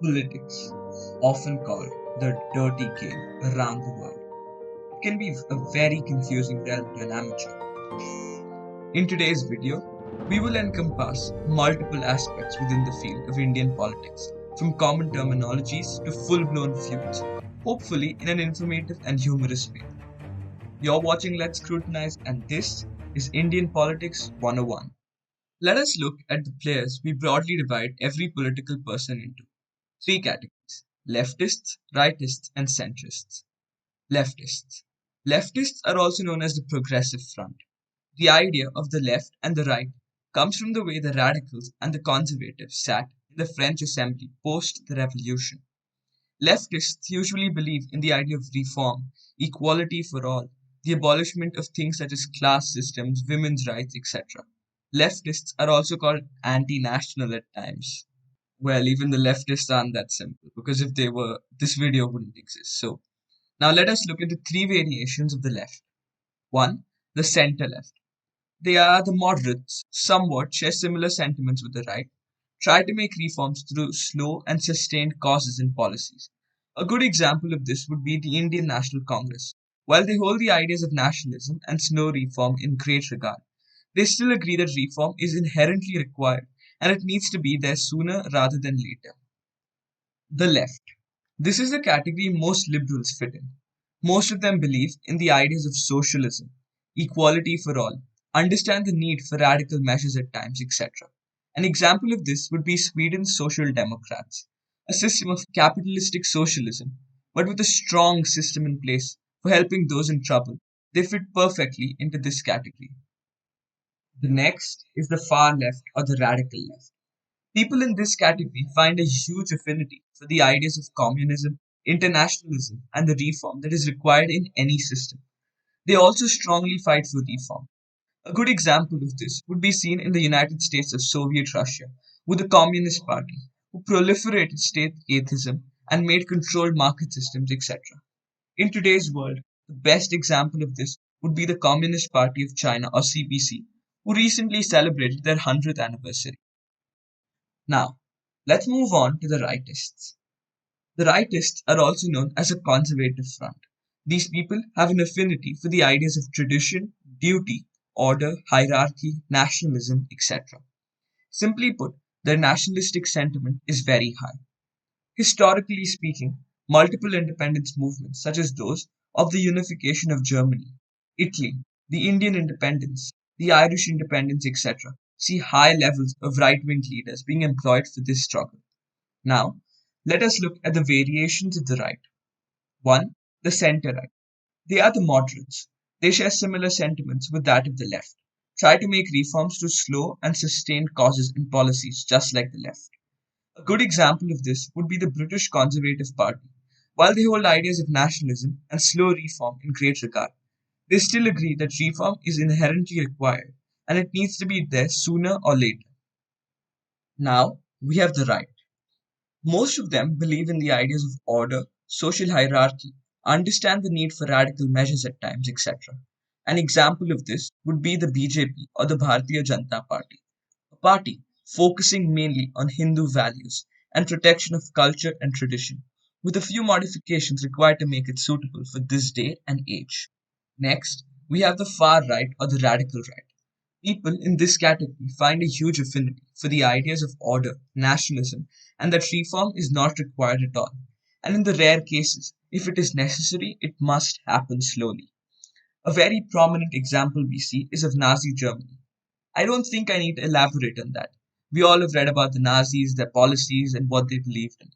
Politics, often called the dirty game around the world, it can be a very confusing realm to an amateur. In today's video, we will encompass multiple aspects within the field of Indian politics, from common terminologies to full-blown feuds, hopefully in an informative and humorous way. You're watching Let's Scrutinize, and this is Indian Politics 101. Let us look at the players we broadly divide every political person into. Three categories: leftists, rightists, and centrists. Leftists. Leftists are also known as the progressive front. The idea of the left and the right comes from the way the radicals and the conservatives sat in the French assembly post the revolution. Leftists usually believe in the idea of reform, equality for all, the abolishment of things such as class systems, women's rights, etc. Leftists are also called anti-national at times. Well, even the leftists aren't that simple, because if they were, this video wouldn't exist. So, now let us look at the three variations of the left. One, the center left. They are the moderates, somewhat share similar sentiments with the right, try to make reforms through slow and sustained causes and policies. A good example of this would be the Indian National Congress. While they hold the ideas of nationalism and slow reform in great regard, they still agree that reform is inherently required and it needs to be there sooner rather than later. The left. This is the category most liberals fit in. Most of them believe in the ideas of socialism, equality for all, understand the need for radical measures at times, etc. An example of this would be Sweden's Social Democrats, a system of capitalistic socialism, but with a strong system in place for helping those in trouble. They fit perfectly into this category. The next is the far left or the radical left. People in this category find a huge affinity for the ideas of communism, internationalism, and the reform that is required in any system. They also strongly fight for reform. A good example of this would be seen in the United States of Soviet Russia with the Communist Party, who proliferated state atheism and made controlled market systems, etc. In today's world, the best example of this would be the Communist Party of China or CPC, who recently celebrated their 100th anniversary. Now, let's move on to the rightists. The rightists are also known as a conservative front. These people have an affinity for the ideas of tradition, duty, order, hierarchy, nationalism, etc. Simply put, their nationalistic sentiment is very high. Historically speaking, multiple independence movements, such as those of the unification of Germany, Italy, the Indian independence, the Irish independence, etc., see high levels of right wing leaders being employed for this struggle. Now, let us look at the variations of the right. 1. The center right. They are the moderates. They share similar sentiments with that of the left. Try to make reforms to slow and sustained causes and policies just like the left. A good example of this would be the British Conservative Party. While they hold ideas of nationalism and slow reform in great regard, they still agree that reform is inherently required and it needs to be there sooner or later. Now, we have the right. Most of them believe in the ideas of order, social hierarchy, understand the need for radical measures at times, etc. An example of this would be the BJP or the Bharatiya Janata Party, a party focusing mainly on Hindu values and protection of culture and tradition, with a few modifications required to make it suitable for this day and age. Next, we have the far right or the radical right. People in this category find a huge affinity for the ideas of order, nationalism, and that reform is not required at all. And in the rare cases, if it is necessary, it must happen slowly. A very prominent example we see is of Nazi Germany. I don't think I need to elaborate on that. We all have read about the Nazis, their policies, and what they believed in.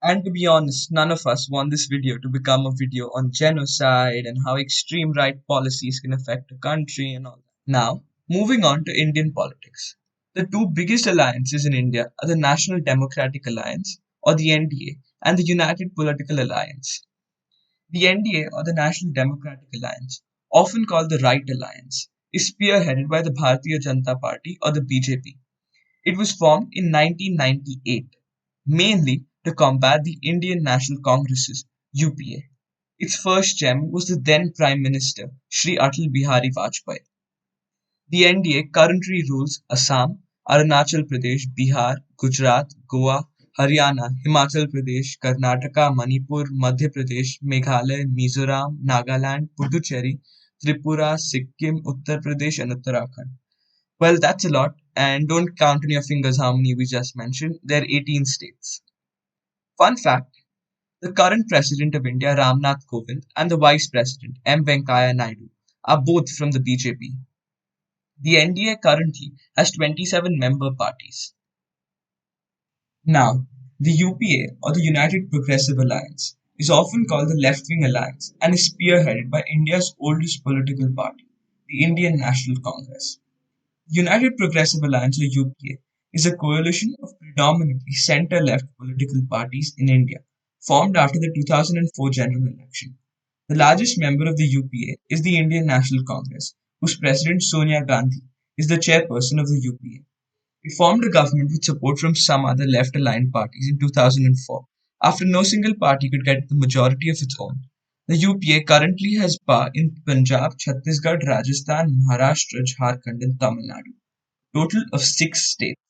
And to be honest, none of us want this video to become a video on genocide and how extreme right policies can affect a country and all that. Now, moving on to Indian politics. The two biggest alliances in India are the National Democratic Alliance, or the NDA, and the United Political Alliance. The NDA, or the National Democratic Alliance, often called the Right Alliance, is spearheaded by the Bharatiya Janata Party, or the BJP. It was formed in 1998, mainly to combat the Indian National Congress's UPA. Its first chairman was the then Prime Minister, Sri Atal Bihari Vajpayee. The NDA currently rules Assam, Arunachal Pradesh, Bihar, Gujarat, Goa, Haryana, Himachal Pradesh, Karnataka, Manipur, Madhya Pradesh, Meghalaya, Mizoram, Nagaland, Puducherry, Tripura, Sikkim, Uttar Pradesh, and Uttarakhand. Well, that's a lot, and don't count on your fingers how many we just mentioned. There are 18 states. Fun fact, the current President of India, Ramnath Kovind, and the Vice President, M. Venkaiah Naidu, are both from the BJP. The NDA currently has 27 member parties. Now, the UPA, or the United Progressive Alliance, is often called the left wing alliance and is spearheaded by India's oldest political party, the Indian National Congress. United Progressive Alliance, or UPA, is a coalition of predominantly centre left political parties in India, formed after the 2004 general election. The largest member of the UPA is the Indian National Congress, whose president Sonia Gandhi is the chairperson of the UPA. It formed a government with support from some other left aligned parties in 2004, after no single party could get the majority of its own. The UPA currently has power in Punjab, Chhattisgarh, Rajasthan, Maharashtra, Jharkhand, and Tamil Nadu, total of 6 states.